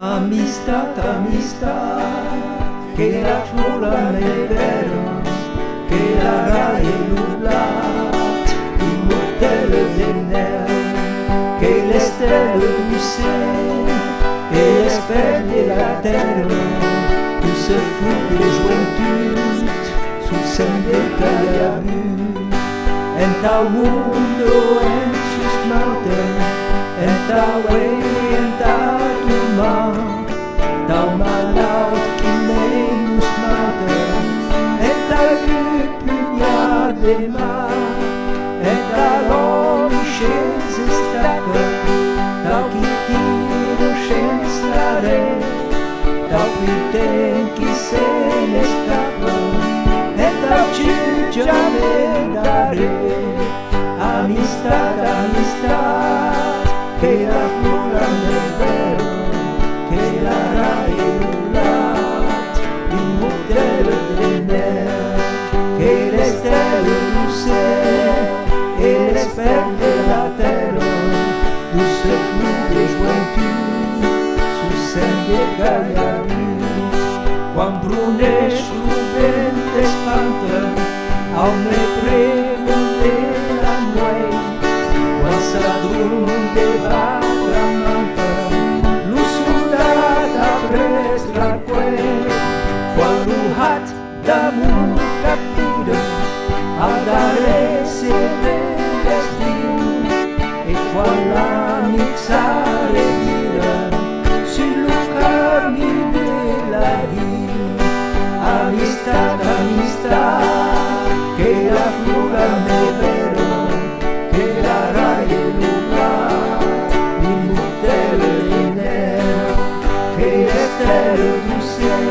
Amistad, amistad, che la flora nel vero, che la raie nublat, il mortel del nel, che le stelle du ciel, et l'espère de la terre, tout ce flou de jointure, sous scène de Cayabu, en ta mundo, en sus mountains, en ta way, en ta duma, ta malaut qui menus mater, en ta pugnard de mar, en ta lomichez estaca, ta qui tira chens l'are, ta puten qui se n'escapa, en ta chicha dare, amistad, amistad, che la flora nel vero, che la raie nublat, il mortel del nel, che le stelle du ciel, et l'espère de la terre, tout ce flou de jointure, sous scène de Cayabu. Quan bruneix l'ovent d'espanta, au me pregunte la nuit, quan s'adorm debat la manta, lo soldat ha pres la cuer, quan l'uhat damunt capira, al darrer se ve l'estiu, e quan l'amic s'arretira, sur lo camí de la vida. Amistad, amistad, che la flora nel vero, che la raie nublat, il mortel del nel, che le stelle du ciel,